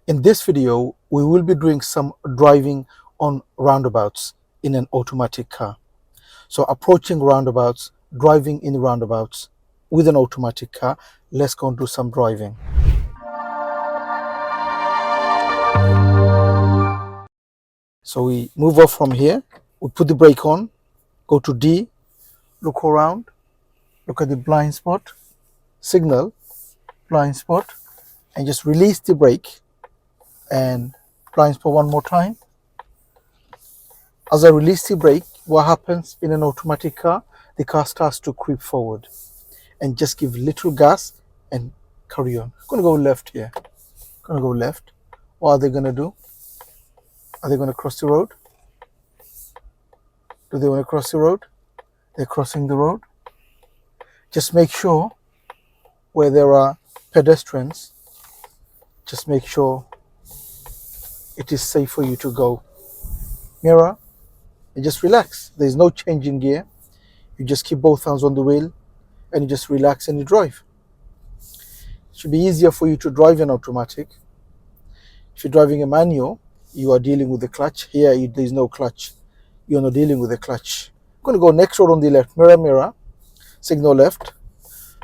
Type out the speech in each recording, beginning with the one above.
In this video, we will be doing some driving on roundabouts in an automatic car. So approaching roundabouts, driving in roundabouts with an automatic car. Let's go and do some driving. So we move off from here, we put the brake on, go to D, look around, look at the blind spot, signal, blind spot, and just release the brake and blind spot one more time. As I release the brake, what happens in an automatic car? The car starts to creep forward, and just give little gas and carry on. I'm going to go left here. Going to go left. What are they going to do? Are they going to cross the road? Do they want to cross the road? They're crossing the road. Just make sure where there are pedestrians, just make sure it is safe for you to go. Mirror, and just relax. There's no change in gear. You just keep both hands on the wheel and you just relax and you drive. It should be easier for you to drive an automatic. If you're driving a manual, you are dealing with the clutch. Here, there's no clutch. You're not dealing with the clutch. I'm going to go next road on the left. Mirror, mirror, signal left.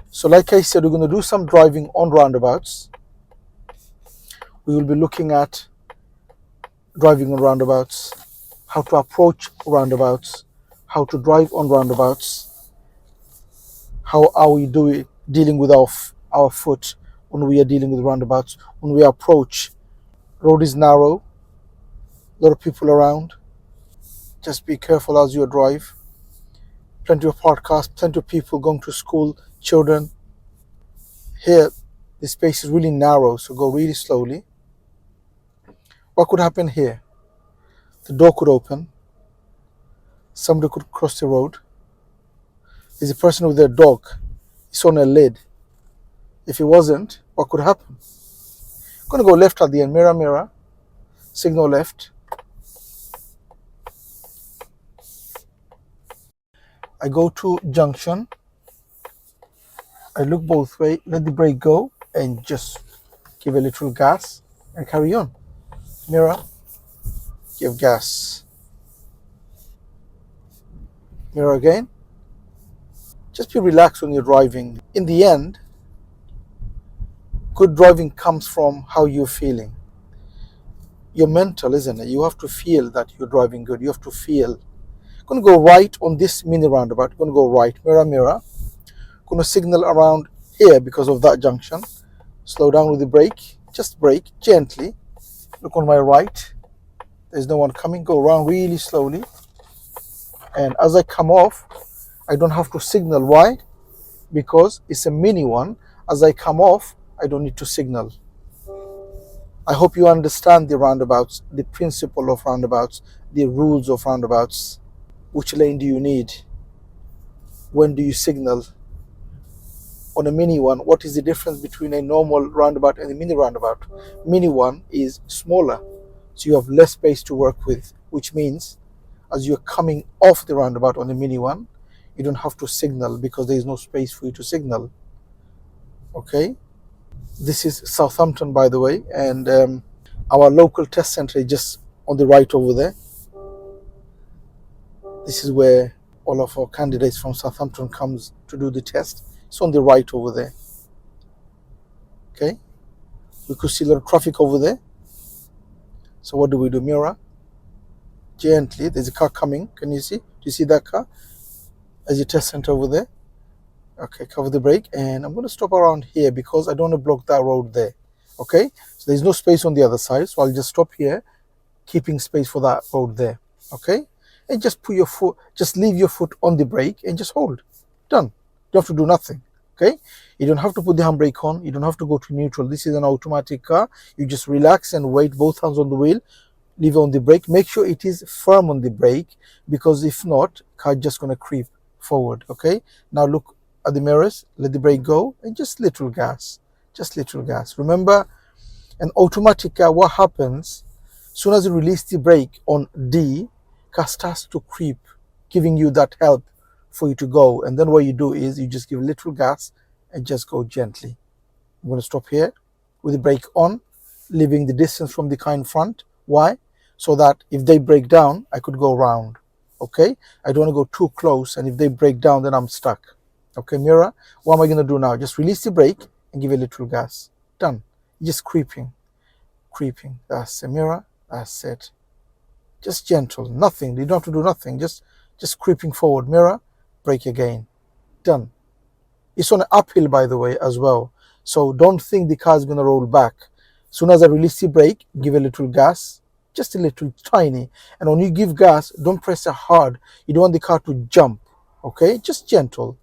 So like I said, we're going to do some driving on roundabouts. We will be looking at driving on roundabouts, how to approach roundabouts, how to drive on roundabouts, how are we dealing with our foot when we are dealing with roundabouts, when we approach. Road is narrow, a lot of people around. Just be careful as you drive. Plenty of parked cars, plenty of people going to school, children. Here, the space is really narrow, so go really slowly. What could happen here? The door could open. Somebody could cross the road. There's a person with their dog. It's on a lid. If it wasn't, what could happen? I'm going to go left at the end. Mirror, mirror. Signal left. I go to junction. I look both ways. Let the brake go and just give a little gas and carry on. Mirror. Give gas. Mirror again. Just be relaxed when you're driving. In the end, good driving comes from how you're feeling. You're mental, isn't it? You have to feel that you're driving good. You have to feel. I'm going to go right on this mini roundabout. I'm going to go right. Mirror, mirror. I'm going to signal around here because of that junction. Slow down with the brake. Just brake gently. Look on my right. There's no one coming. Go around really slowly. And as I come off, I don't have to signal. Why? Because it's a mini one. As I come off, I don't need to signal. I hope you understand the roundabouts, the principle of roundabouts, the rules of roundabouts. Which lane do you need? When do you signal? On a mini one, what is the difference between a normal roundabout and a mini roundabout? Mini one is smaller, so you have less space to work with, which means as you're coming off the roundabout on the mini one, you don't have to signal because there is no space for you to signal. Okay, this is Southampton, by the way, and our local test center is just on the right over there. This is where all of our candidates from Southampton comes to do the test. It's on the right over there. Okay, we could see a lot of traffic over there. So what do we do? Mirror gently. There's a car coming. Can you see? Do you see that car? As your test center over there. Okay, cover the brake, and I'm going to stop around here because I don't want to block that road there. Okay, so there's no space on the other side, so I'll just stop here, keeping space for that road there. Okay, and just put your foot, just leave your foot on the brake and just hold. Done. You don't have to do nothing. Okay, you don't have to put the handbrake on. You don't have to go to neutral. This is an automatic car. You just relax and wait, both hands on the wheel. Leave on the brake. Make sure it is firm on the brake, because if not, car just going to creep forward. Okay, now look at the mirrors, let the brake go, and just little gas. Just little gas. Remember, an automatic car, what happens, as soon as you release the brake on D, car starts to creep, giving you that help for you to go. And then what you do is you just give little gas and just go gently. I'm going to stop here with the brake on. leaving the distance from the car in front. Why? So that if they break down, I could go round. Okay, I don't want to go too close, and if they break down, then I'm stuck. Okay, mirror, what am I going to do now? Just release the brake and give a little gas. Done. Just creeping, creeping. That's a mirror. That's it. Just gentle, nothing. You don't have to do nothing. Just creeping forward. Mirror, brake again. Done. It's on an uphill, by the way, as well. So don't think the car is going to roll back. As soon as I release the brake, give a little gas, just a little tiny. And when you give gas, don't press it hard. You don't want the car to jump. Okay, just gentle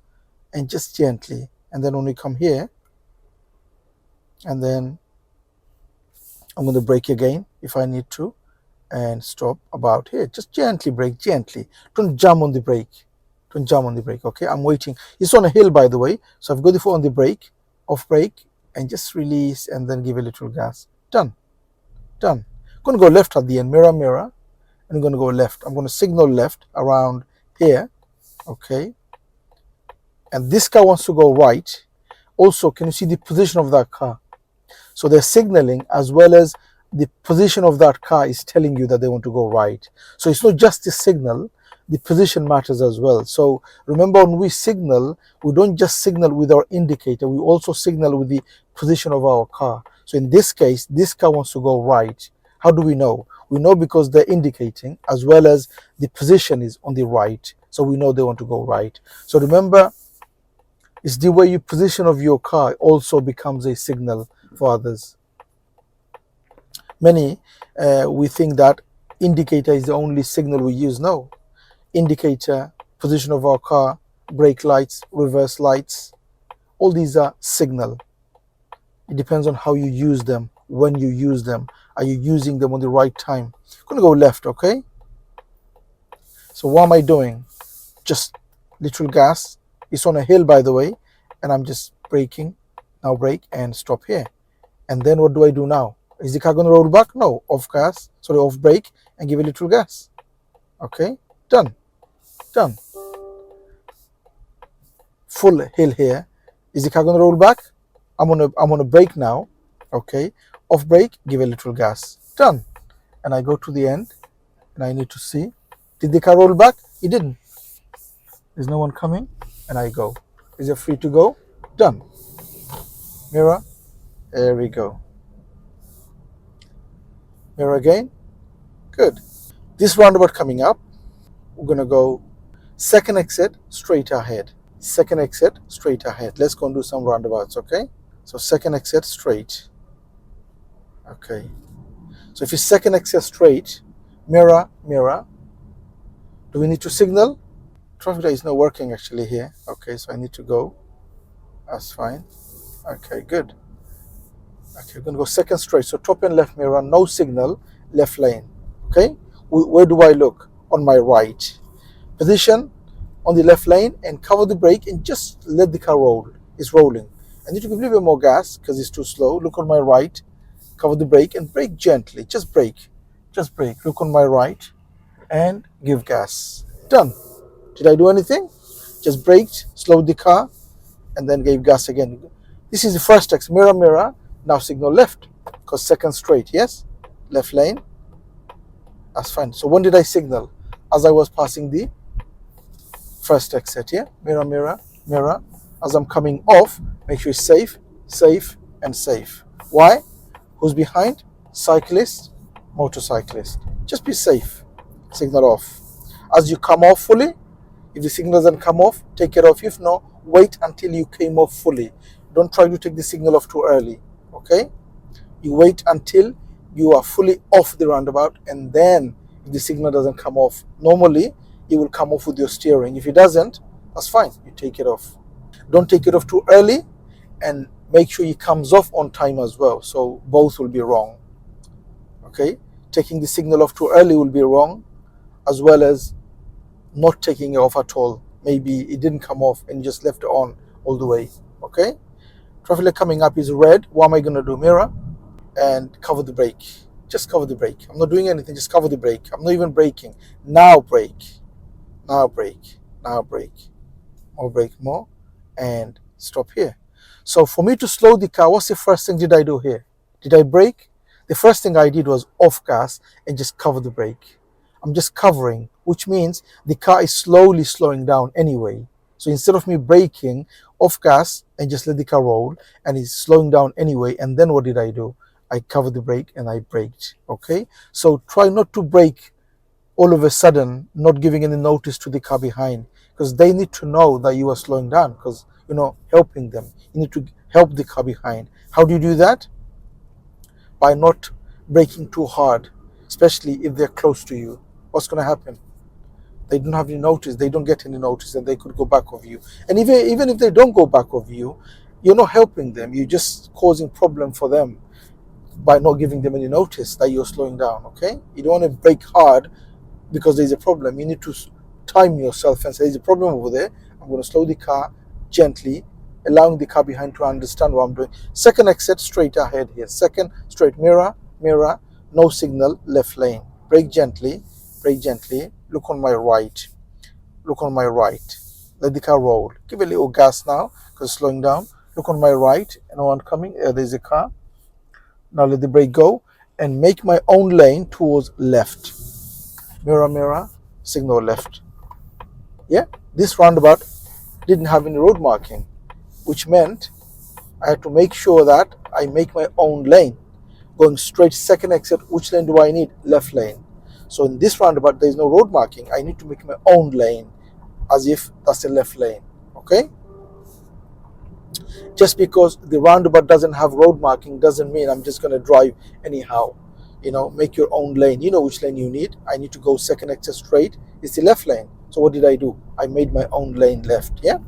and just gently. And then when we come here, and then I'm going to brake again if I need to, and stop about here. Just gently brake, gently. Don't jump on the brake. Don't jump on the brake. Okay, I'm waiting. It's on a hill, by the way, so I've got the foot on the brake, off brake, and just release and then give a little gas. Done. Done. I'm going to go left at the end. Mirror, mirror, and I'm going to go left. I'm going to signal left around here. Okay, and this car wants to go right. Also, can you see the position of that car? So they're signaling, as well as the position of that car is telling you that they want to go right. So it's not just the signal, the position matters as well. So remember, when we signal, we don't just signal with our indicator, we also signal with the position of our car. So in this case, this car wants to go right. How do we know? We know because they're indicating, as well as the position is on the right. So we know they want to go right. So remember, it's the way you position of your car also becomes a signal for others. Many, we think that indicator is the only signal we use. No. Indicator, position of our car, brake lights, reverse lights, all these are signal. It depends on how you use them, when you use them. Are you using them on the right time? I'm going to go left, okay? So what am I doing? Just little gas. It's on a hill, by the way, and I'm just braking. Now brake and stop here. And then what do I do now? Is the car going to roll back? No. Off gas, sorry, off brake, and give a little gas. Okay, done. Done. Full hill here. Is the car going to roll back? I'm on a brake now. Okay, off brake, give a little gas. Done. And I go to the end, and I need to see, did the car roll back? It didn't. There's no one coming, and I go. Is it free to go? Done. Mirror. There we go. Mirror again. Good. This roundabout coming up, we're going to go second exit straight ahead. Second exit straight ahead. Let's go and do some roundabouts, okay? So second exit straight. Okay. So if you second exit straight, mirror, mirror. Do we need to signal? Traffic light is not working actually here. Okay, so I need to go. That's fine. Okay, good. Okay, we're going to go second straight. So top and left mirror, no signal, left lane. Okay, where do I look? On my right. Position on the left lane and cover the brake and just let the car roll. It's rolling. I need to give a little bit more gas because it's too slow. Look on my right, cover the brake and brake gently. Just brake. Just brake. Look on my right and give gas. Done. Did I do anything? Just braked, slowed the car, and then gave gas again. This is the first exit. Mirror, mirror. Now signal left, because second straight, yes? Left lane. That's fine. So when did I signal? As I was passing the first exit, yeah? Mirror, mirror, mirror. As I'm coming off, make sure it's safe, safe, and safe. Why? Who's behind? Cyclist, motorcyclist. Just be safe. Signal off. As you come off fully, if the signal doesn't come off, take it off. If not, wait until you came off fully. Don't try to take the signal off too early. Okay? You wait until you are fully off the roundabout, and then if the signal doesn't come off, normally it will come off with your steering. If it doesn't, that's fine. You take it off. Don't take it off too early, and make sure it comes off on time as well. So both will be wrong. Okay? Taking the signal off too early will be wrong, as well as not taking it off at all. Maybe it didn't come off and you just left it on all the way. Okay? Traffic light coming up is red. What am I going to do? Mirror and cover the brake. Just cover the brake. I'm not doing anything. Just cover the brake. I'm not even braking. Now brake. Now brake. Now brake. More brake, more. And stop here. So for me to slow the car, what's the first thing did I do here? Did I brake? The first thing I did was off gas and just cover the brake. I'm just covering, which means the car is slowly slowing down anyway. So instead of me braking off gas and just let the car roll, and it's slowing down anyway, and then what did I do? I covered the brake and I braked. Okay, so try not to brake all of a sudden, not giving any notice to the car behind, because they need to know that you are slowing down, because helping them. You need to help the car behind. How do you do that? By not braking too hard, especially if they're close to you. What's going to happen? They don't have any notice. They don't get any notice, and they could go back of you. And even if they don't go back of you, you're not helping them. You're just causing problem for them by not giving them any notice that you're slowing down. Okay? You don't want to brake hard because there's a problem. You need to time yourself and say, there's a problem over there. I'm going to slow the car gently, allowing the car behind to understand what I'm doing. Second exit, straight ahead here. Second, straight, mirror, no signal, left lane. Brake gently, look on my right, let the car roll. Give a little gas now, because it's slowing down. Look on my right, and one coming, there's a car. Now let the brake go, and make my own lane towards left. Mirror, signal left. Yeah, this roundabout didn't have any road marking, which meant I had to make sure that I make my own lane. Going straight, second exit, which lane do I need? Left lane. So in this roundabout, there is no road marking. I need to make my own lane, as if that's a left lane. Okay? Just because the roundabout doesn't have road marking doesn't mean I'm just going to drive anyhow. Make your own lane. You know which lane you need. I need to go second exit straight. It's the left lane. So what did I do? I made my own lane left. Yeah?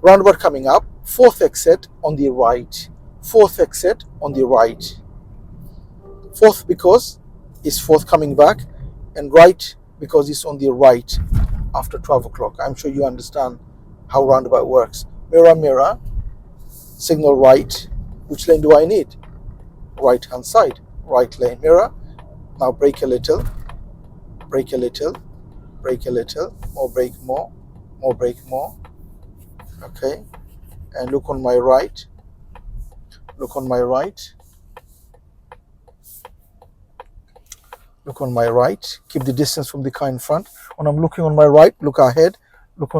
Roundabout coming up. Fourth exit on the right. Fourth exit on the right. Fourth because it's fourth coming back, and right because it's on the right after 12 o'clock. I'm sure you understand how roundabout works. Mirror, signal right. Which lane do I need? Right hand side, right lane. Mirror. Now brake a little, more brake more. Okay, and look on my right. Look on my right. Keep the distance from the car in front. When I'm looking on my right, look ahead. Look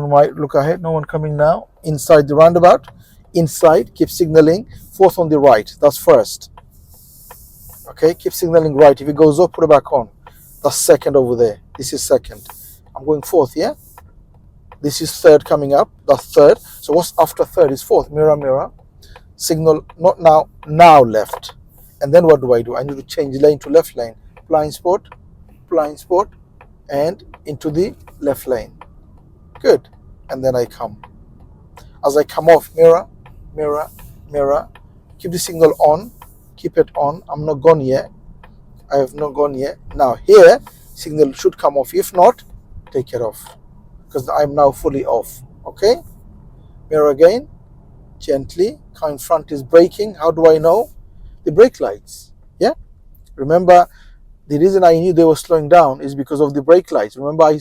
ahead. No one coming now. Inside the roundabout. Inside. Keep signaling. Fourth on the right. That's first. Okay. Keep signaling right. If it goes up, put it back on. That's second over there. This is second. I'm going fourth. Yeah. This is third coming up. That's third. So what's after third is fourth. Mirror. Signal not now. Now left. And then what do? I need to change lane to left lane. Blind spot, and into the left lane. Good. And then I come. As I come off, mirror. Keep the signal on. Keep it on. I'm not gone yet. I have not gone yet. Now here, signal should come off. If not, take it off, because I'm now fully off. Okay? Mirror again. Gently. Car in front is braking. How do I know? The brake lights. Yeah? Remember, the reason I knew they were slowing down is because of the brake lights. Remember we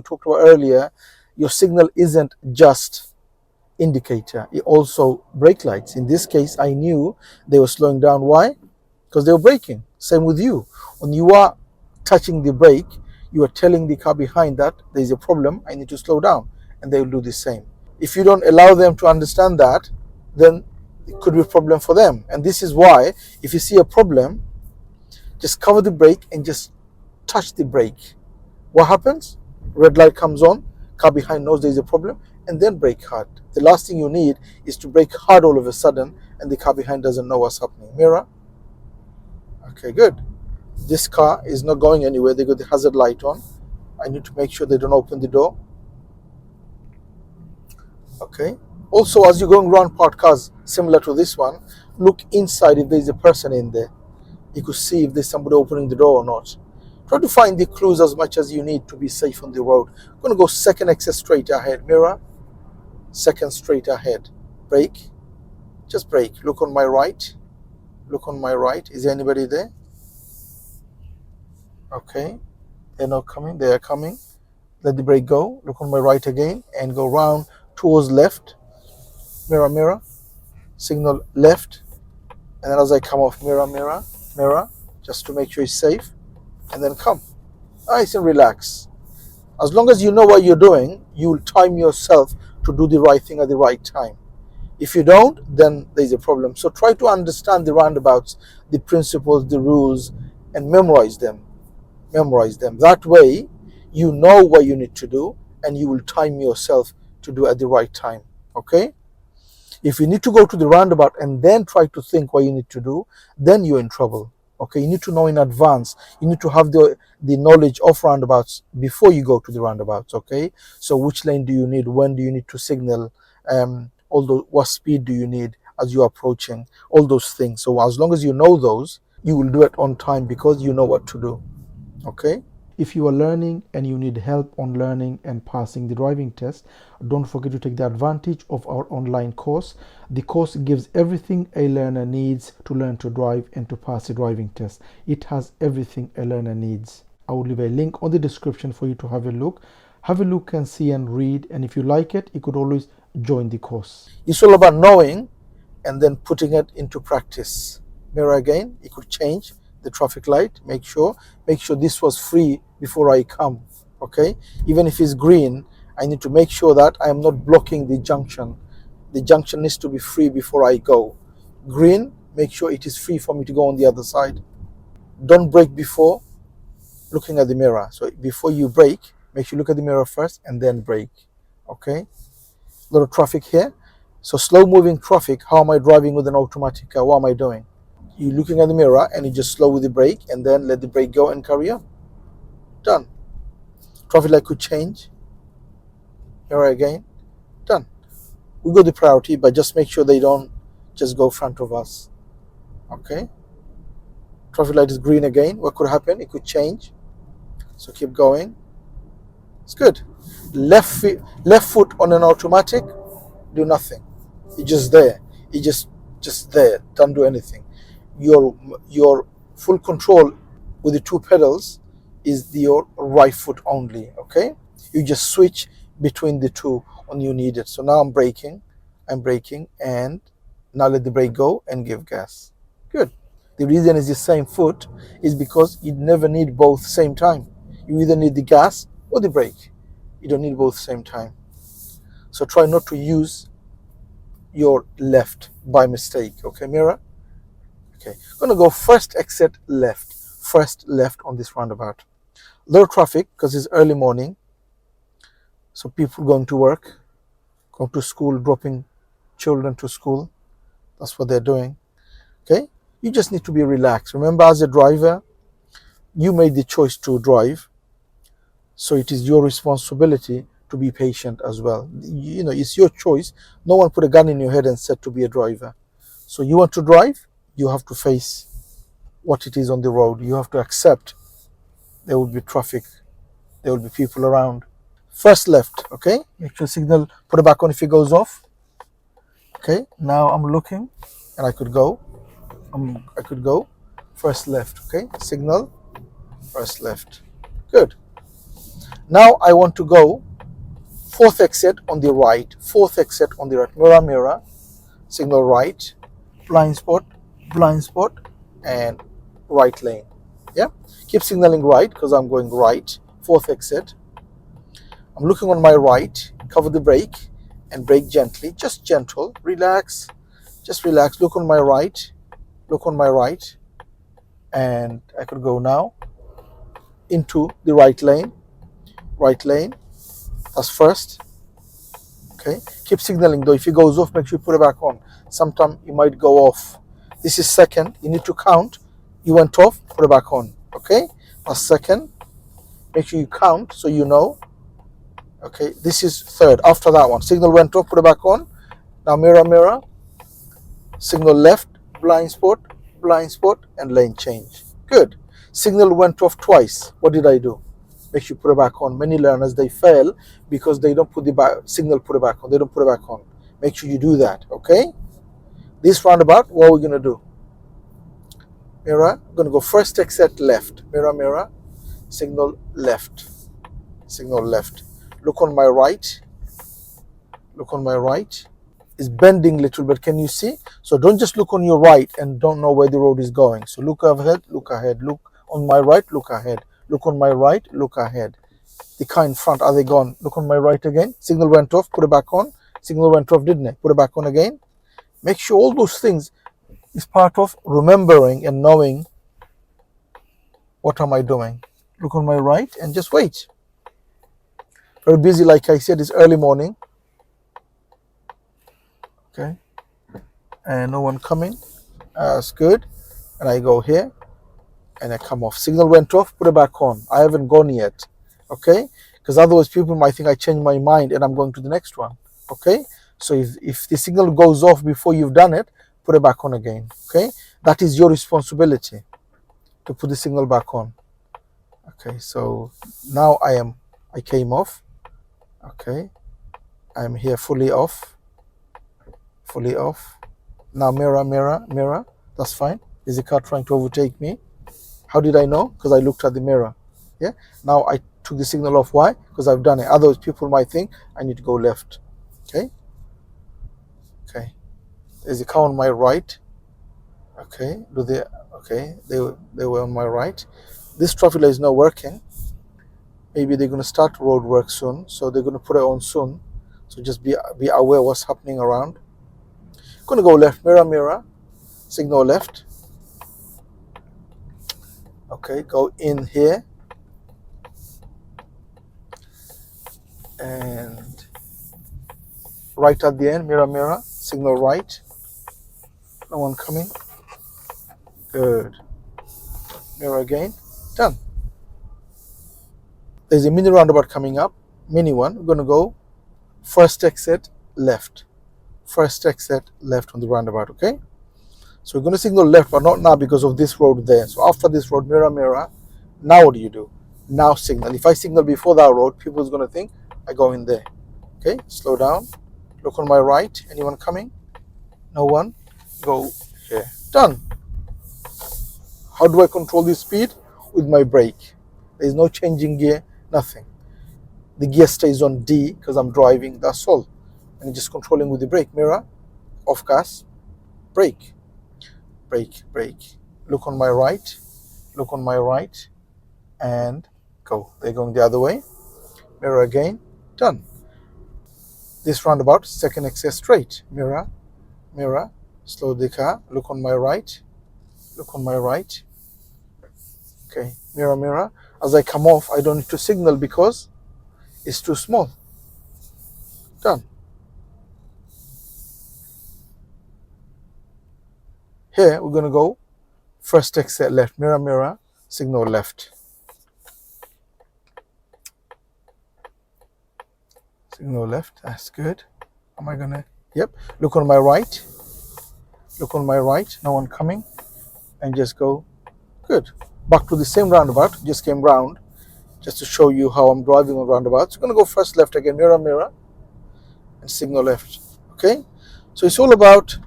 talked about earlier, your signal isn't just indicator, it also brake lights. In this case, I knew they were slowing down. Why? Because they were braking. Same with you. When you are touching the brake, you are telling the car behind that there's a problem, I need to slow down, and they will do the same. If you don't allow them to understand that, then it could be a problem for them. And this is why, if you see a problem, just cover the brake and just touch the brake. What happens? Red light comes on, car behind knows there's a problem, and then brake hard. The last thing you need is to brake hard all of a sudden and the car behind doesn't know what's happening. Mirror. Okay, good. This car is not going anywhere. They got the hazard light on. I need to make sure they don't open the door. Okay. Also, as you're going around parked cars similar to this one, look inside if there's a person in there. You could see if there's somebody opening the door or not. Try to find the clues as much as you need to be safe on the road. I'm going to go second exit straight ahead. Mirror. Second straight ahead. Brake. Just brake. Look on my right. Is there anybody there? Okay. They're not coming. They are coming. Let the brake go. Look on my right again and go round towards left. Mirror. Signal left. And then as I come off, mirror, mirror, mirror, just to make sure it's safe, and then come. Nice and relax. As long as you know what you're doing, you will time yourself to do the right thing at the right time. If you don't, then there's a problem. So try to understand the roundabouts, the principles, the rules, and memorize them. Memorize them. That way, you know what you need to do, and you will time yourself to do at the right time. Okay? If you need to go to the roundabout and then try to think what you need to do, then you're in trouble. Okay, you need to know in advance. You need to have the knowledge of roundabouts before you go to the roundabouts. Okay, so which lane do you need? When do you need to signal? What speed do you need as you're approaching? All those things. So as long as you know those, you will do it on time because you know what to do. Okay. If you are learning and you need help on learning and passing the driving test, don't forget to take the advantage of our online course. The course gives everything a learner needs to learn to drive and to pass the driving test. It has everything a learner needs. I will leave a link on the description for you to have a look. Have a look and see and read, and if you like it, you could always join the course. It's all about knowing and then putting it into practice. Mirror again, it could change the traffic light. Make sure this was free before I come. Okay, even if it's green, I need to make sure that I am not blocking the junction. The junction needs to be free before I go. Green, make sure it is free for me to go on the other side. Don't brake before looking at the mirror. So before you brake, make sure you look at the mirror first and then brake. Okay, a lot of traffic here. So slow moving traffic, how am I driving with an automatic car? What am I doing? You're looking at the mirror and you just slow with the brake and then let the brake go and carry on. Done. Traffic light could change. Mirror again. Done. We go the priority, but just make sure they don't just go front of us. Okay. Traffic light is green again. What could happen? It could change. So keep going. It's good. Left foot on an automatic, do nothing. It's just there. It's just there. Don't do anything. Your full control with the two pedals is your right foot only. Okay, you just switch between the two when you need it. So now I'm braking, and now let the brake go and give gas. Good. The reason is the same foot is because you never need both same time. You either need the gas or the brake. You don't need both same time. So try not to use your left by mistake. Okay, mirror. Okay, I'm going to go first exit left. First left on this roundabout. Low traffic because it's early morning. So people going to work, going to school, dropping children to school. That's what they're doing. Okay, you just need to be relaxed. Remember, as a driver, you made the choice to drive. So it is your responsibility to be patient as well. You know, it's your choice. No one put a gun in your head and said to be a driver. So you want to drive, you have to face what it is on the road. You have to accept there will be traffic, there will be people around. First left, okay? Make sure signal, put it back on if it goes off. Okay, now I'm looking and I could go. I could go first left, okay? Signal, first left. Good. Now I want to go fourth exit on the right, fourth exit on the right. Mirror, mirror, signal right, blind spot, and right lane. Yeah, keep signaling right because I'm going right, fourth exit. I'm looking on my right, cover the brake and brake gently, just gentle, relax, just relax. Look on my right, and I could go now into the right lane, that's first. Okay, keep signaling though. If it goes off, make sure you put it back on. Sometimes it might go off. This is second, you need to count. You went off, put it back on. Okay, that's second. Make sure you count so you know. Okay, this is third. After that one, signal went off, put it back on. Now mirror, mirror, signal left, blind spot, and lane change. Good. Signal went off twice. What did I do? Make sure you put it back on. Many learners, they fail because they don't put the signal, put it back on. They don't put it back on. Make sure you do that. Okay. This roundabout, what are we gonna do? Mirror. I'm gonna go first exit left. Mirror, mirror, signal left. Signal left. Look on my right. is bending a little bit. Can you see? So don't just look on your right and don't know where the road is going. So look ahead, look ahead, look on my right, look ahead, look on my right, look ahead. The car in front, are they gone? Look on my right again. Signal went off, put it back on. Signal went off, didn't it? Put it back on again. Make sure all those things is part of remembering and knowing what am I doing. Look on my right and just wait. Very busy, like I said, it's early morning. Okay. And no one coming. That's good. And I go here and I come off. Signal went off, put it back on. I haven't gone yet. Okay? Because otherwise people might think I changed my mind and I'm going to the next one. Okay? So if the signal goes off before you've done it, put it back on again. Okay? That is your responsibility to put the signal back on. Okay, so now I came off. Okay, I'm here fully off. Fully off. Now mirror, mirror, mirror. That's fine. Is the car trying to overtake me? How did I know? Because I looked at the mirror. Yeah. Now I took the signal off. Why? Because I've done it. Otherwise, people might think I need to go left. Okay. Okay. There's a car on my right. Okay. Okay. They were on my right. This traffic light is not working. Maybe they're going to start road work soon, so they're going to put it on soon. So just be aware what's happening around. Going to go left, mirror, mirror, signal left. Okay, go in here. And right at the end, mirror, mirror, signal right. No one coming. Good. Mirror again. Done. There's a mini roundabout coming up, mini one. We're going to go first exit left. First exit left on the roundabout, okay? So we're going to signal left, but not now because of this road there. So after this road, mirror, mirror. Now what do you do? Now signal. If I signal before that road, people is going to think I go in there. Okay, slow down. Look on my right. Anyone coming? No one. Go here. Done. How do I control the speed? With my brake. There's no changing gear, nothing. The gear stays on D because I'm driving, that's all. And just controlling with the brake. Mirror, off gas, brake, brake, brake. Look on my right, look on my right, and go. They're going the other way. Mirror again, done. This roundabout, second exit straight. Mirror, mirror, slow the car, look on my right, look on my right. Okay, mirror, mirror. As I come off, I don't need to signal because it's too small. Done. Here, we're going to go first exit left. Mirror, mirror, signal left. Signal left, that's good. Am I going to? Yep. Look on my right. Look on my right. No one coming. And just go. Good. Back to the same roundabout, just came round, just to show you how I'm driving on roundabouts. I'm going to go first left again, mirror, mirror, and signal left. Okay? So it's all about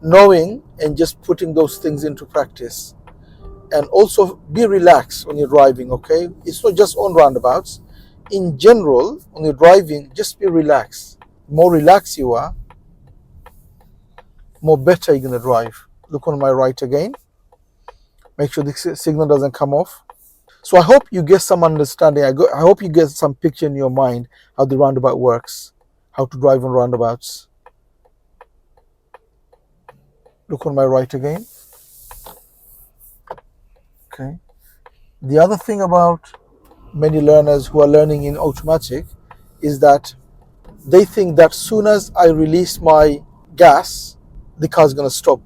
knowing and just putting those things into practice. And also be relaxed when you're driving, okay? It's not just on roundabouts. In general, when you're driving, just be relaxed. The more relaxed you are, more better you're going to drive. Look on my right again. Make sure the signal doesn't come off. So I hope you get some understanding. I hope you get some picture in your mind how the roundabout works, how to drive on roundabouts. Look on my right again. Okay. The other thing about many learners who are learning in automatic is that they think that soon as I release my gas, the car is going to stop.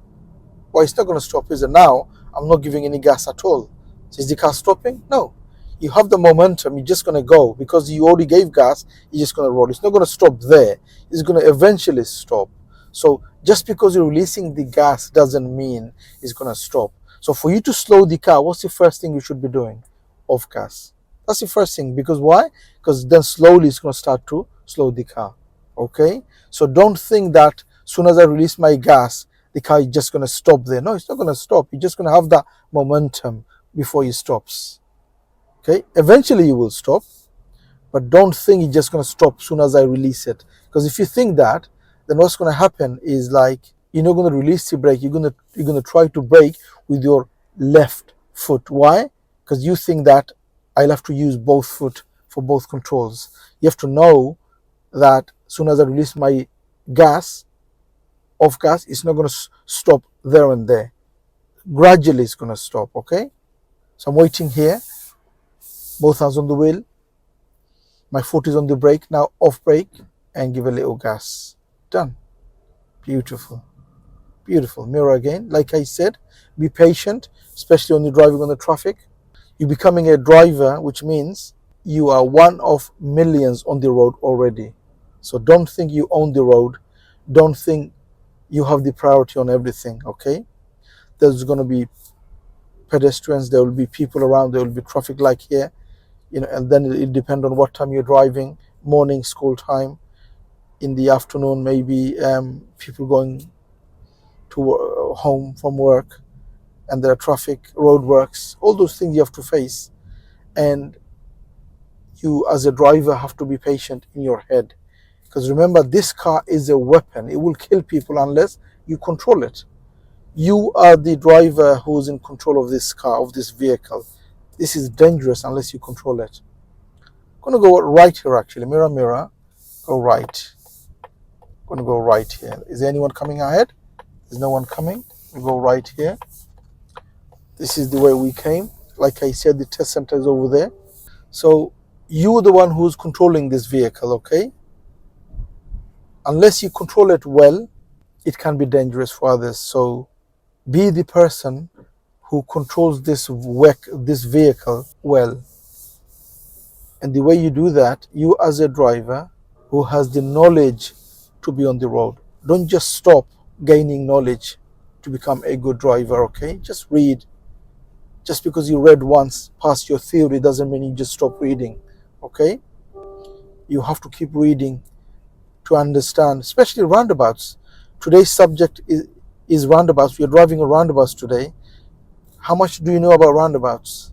Well, it's not going to stop, is it? Now I'm not giving any gas at all. So is the car stopping? No. You have the momentum, you're just going to go because you already gave gas, you're just going to roll. It's not going to stop there. It's going to eventually stop. So just because you're releasing the gas doesn't mean it's going to stop. So for you to slow the car, what's the first thing you should be doing? Off gas. That's the first thing. Because why? Because then slowly it's going to start to slow the car. Okay? So don't think that as soon as I release my gas, the car is just going to stop there. No, it's not going to stop. You're just going to have that momentum before it stops. Okay? Eventually you will stop, but don't think it's just going to stop as soon as I release it. Because if you think that, then what's going to happen is like you're not going to release the brake. You're gonna try to brake with your left foot. Why? Because you think that I'll have to use both foot for both controls. You have to know that as soon as I release my gas, off gas, it's not going to stop there and there. Gradually it's going to stop. Okay, so I'm waiting here, both hands on the wheel, my foot is on the brake, now off brake and give a little gas. Done. Beautiful. Beautiful. Mirror again. Like I said, be patient, especially when you're driving on the traffic. You're becoming a driver, which means you are one of millions on the road already. So don't think you own the road. Don't think you have the priority on everything, okay? There's going to be pedestrians, there will be people around, there will be traffic like here, and then it depends on what time you're driving. Morning, school time. In the afternoon, maybe people going to home from work, and there are traffic, roadworks, all those things you have to face. And you as a driver have to be patient in your head, because remember, this car is a weapon. It will kill people unless you control it. You are the driver who's in control of this car, of this vehicle. This is dangerous unless you control it. I'm going to go right here actually. Mirror, mirror, go right. I'm going to go right here. Is there anyone coming ahead? There's no one coming. We go right here. This is the way we came. Like I said, the test center is over there. So you're the one who's controlling this vehicle, okay? Unless you control it well, it can be dangerous for others. So be the person who controls this vehicle well. And the way you do that, you as a driver who has the knowledge to be on the road. Don't just stop gaining knowledge to become a good driver, okay? Just read. Just because you read once past your theory doesn't mean you just stop reading, okay? You have to keep reading to understand, especially roundabouts. Today's subject is roundabouts. We're driving a roundabouts today. How much do you know about roundabouts?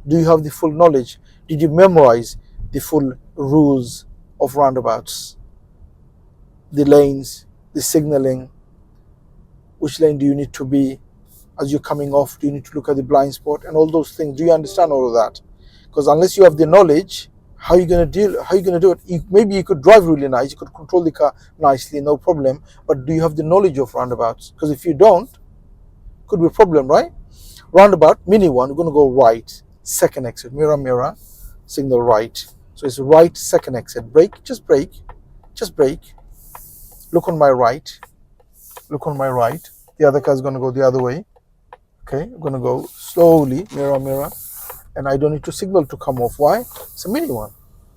Do you have the full knowledge? Did you memorize the full rules of roundabouts? The lanes, the signaling, which lane do you need to be as you're coming off? Do you need to look at the blind spot and all those things? Do you understand all of that? Because unless you have the knowledge, how are you going to do it? Maybe you could drive really nice, you could control the car nicely, no problem, but do you have the knowledge of roundabouts? Because if you don't, could be a problem, right? Roundabout, mini one, we're going to go right, second exit, mirror, mirror, signal right. So it's right, second exit, brake, just brake, look on my right, the other car is going to go the other way. Okay, I'm going to go slowly, mirror, mirror, and I don't need to signal to come off. Why? It's a mini one.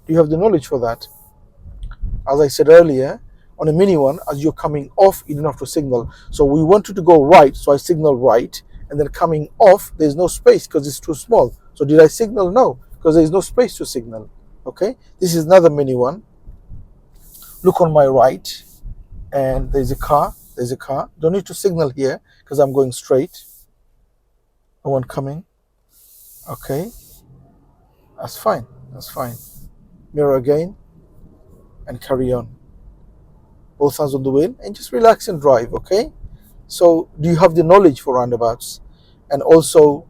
Do you have the knowledge for that? As I said earlier, on a mini one, as you're coming off, you don't have to signal. So we wanted to go right, so I signal right, and then coming off, there's no space because it's too small. So did I signal? No, because there's no space to signal. Okay, this is another mini one. Look on my right, and there's a car. Don't need to signal here because I'm going straight. No one coming. Okay, that's fine. Mirror again and carry on. Both hands on the wheel and just relax and drive, okay? So do you have the knowledge for roundabouts? And also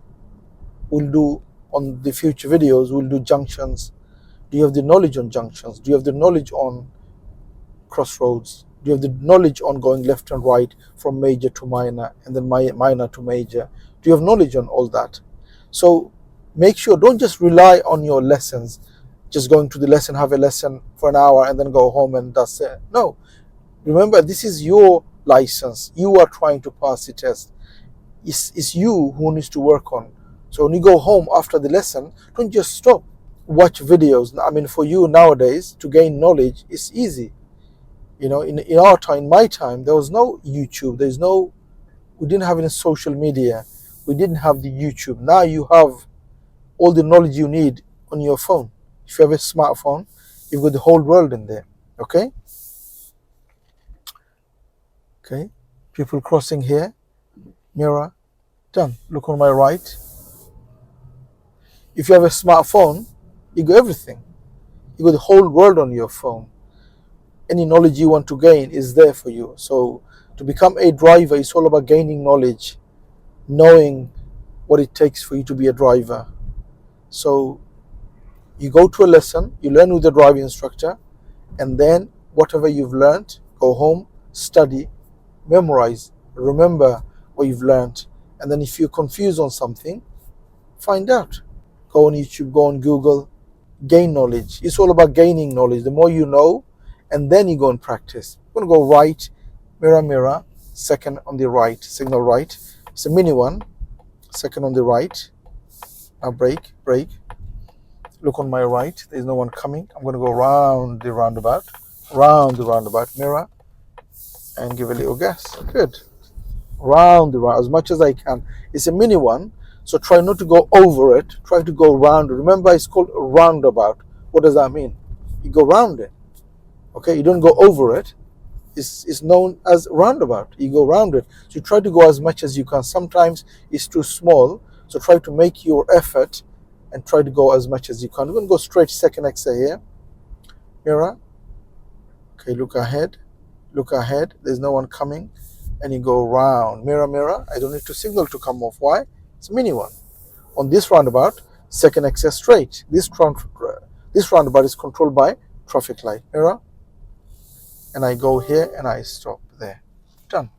we'll do on the future videos, we'll do junctions. Do you have the knowledge on junctions? Do you have the knowledge on crossroads? Do you have the knowledge on going left and right from major to minor and then minor to major? Do you have knowledge on all that? So make sure, don't just rely on your lessons, just going to the lesson, have a lesson for an hour and then go home and that's it. No, remember, this is your license. You are trying to pass the test. It's you who needs to work on. So when you go home after the lesson, don't just stop. Watch videos. I mean, for you nowadays to gain knowledge, it's easy. In our time, in my time, there was no YouTube. We didn't have any social media. We didn't have the YouTube. Now you have all the knowledge you need on your phone. If you have a smartphone, you've got the whole world in there. Okay? Okay. People crossing here. Mirror. Done. Look on my right. If you have a smartphone, you got everything. You got the whole world on your phone. any knowledge you want to gain is there for you. So to become a driver is all about gaining knowledge, knowing what it takes for you to be a driver. So you go to a lesson, you learn with the driving instructor, and then whatever you've learned, go home, study, memorize, remember what you've learned. And then if you're confused on something, find out. Go on YouTube, go on Google, gain knowledge. It's all about gaining knowledge. The more you know, and then you go and practice. You're going to go right, mirror, mirror, second on the right, signal right. It's a mini one, second on the right. Now brake, brake. Look on my right, there's no one coming. I'm going to go round the roundabout, mirror, and give a little gas. Good. Round the round, as much as I can. It's a mini one, so try not to go over it. Try to go round it. Remember, it's called a roundabout. What does that mean? You go round it. Okay, you don't go over it. It's known as roundabout. You go round it. So you try to go as much as you can. Sometimes it's too small, so try to make your effort and try to go as much as you can. We're going to go straight, second exit here. Mirror. Okay, look ahead. Look ahead. There's no one coming. And you go round. Mirror, mirror. I don't need to signal to come off. Why? It's a mini one. On this roundabout, second exit straight. This roundabout is controlled by traffic light. Mirror. And I go here and I stop there. Done.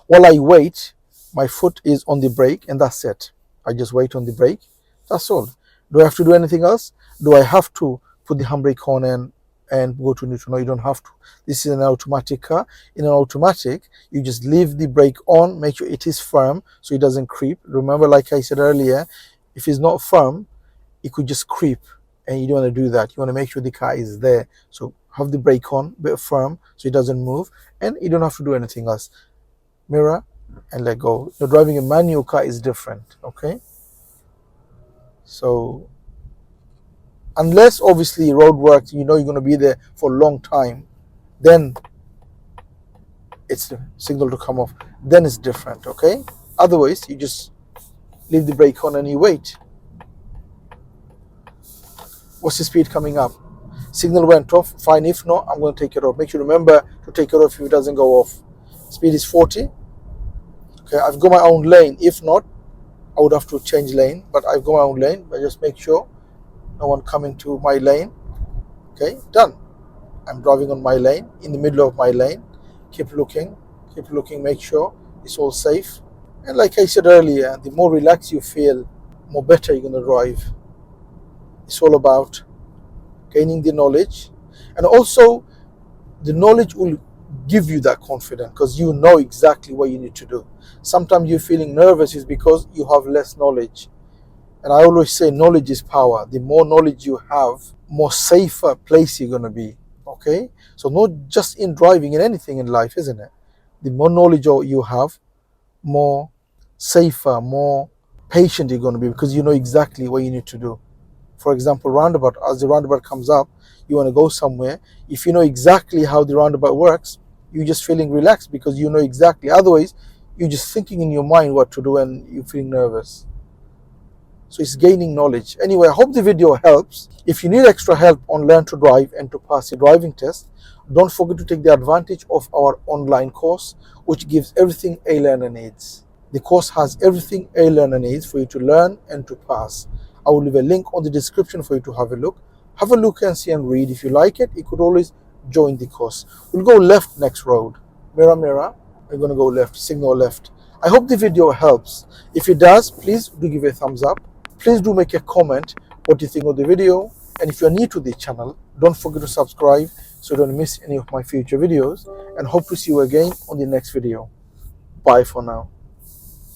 While I wait, my foot is on the brake and that's it. I just wait on the brake. That's all. Do I have to do anything else? Do I have to put the handbrake on and go to neutral? No, you don't have to. This is an automatic car. In an automatic, you just leave the brake on, make sure it is firm so it doesn't creep. Remember, like I said earlier, if it's not firm, it could just creep, and you don't want to do that. You want to make sure the car is there. So have the brake on, a bit firm so it doesn't move, and you don't have to do anything else. Mirror and let go. You're driving a manual car is different, okay? So unless obviously road work, you know you're going to be there for a long time, then it's the signal to come off, then it's different, okay? Otherwise you just leave the brake on and you wait. What's the speed coming up? Signal went off, fine. If not, I'm going to take it off. Make sure to remember to take it off if it doesn't go off. Speed is 40. Okay, I've got my own lane. If not, I would have to change lane, but I've got my own lane. But just make sure no one coming to my lane. Okay, done. I'm driving on my lane, in the middle of my lane. Keep looking, make sure it's all safe. And like I said earlier, the more relaxed you feel, more better you're going to drive. It's all about gaining the knowledge, and also the knowledge will give you that confidence because you know exactly what you need to do. Sometimes you're feeling nervous is because you have less knowledge, and I always say knowledge is power. The more knowledge you have, more safer place you're going to be. Okay, so not just in driving, in anything in life, isn't it? The more knowledge you have, more safer, more patient you're going to be because you know exactly what you need to do. For example, roundabout, as the roundabout comes up, you want to go somewhere. If you know exactly how the roundabout works, you're just feeling relaxed because you know exactly. Otherwise, you're just thinking in your mind what to do and you're feeling nervous. So it's gaining knowledge. Anyway, I hope the video helps. If you need extra help on Learn to Drive and to pass your driving test, don't forget to take the advantage of our online course, which gives everything a learner needs. The course has everything a learner needs for you to learn and to pass. I will leave a link on the description for you to have a look. Have a look and see and read. If you like it, you could always join the course. We'll go left next road. Mirror, mirror. We're going to go left, signal left. I hope the video helps. If it does, please do give a thumbs up. Please do make a comment what you think of the video. And if you're new to the channel, don't forget to subscribe so you don't miss any of my future videos. And hope to see you again on the next video. Bye for now.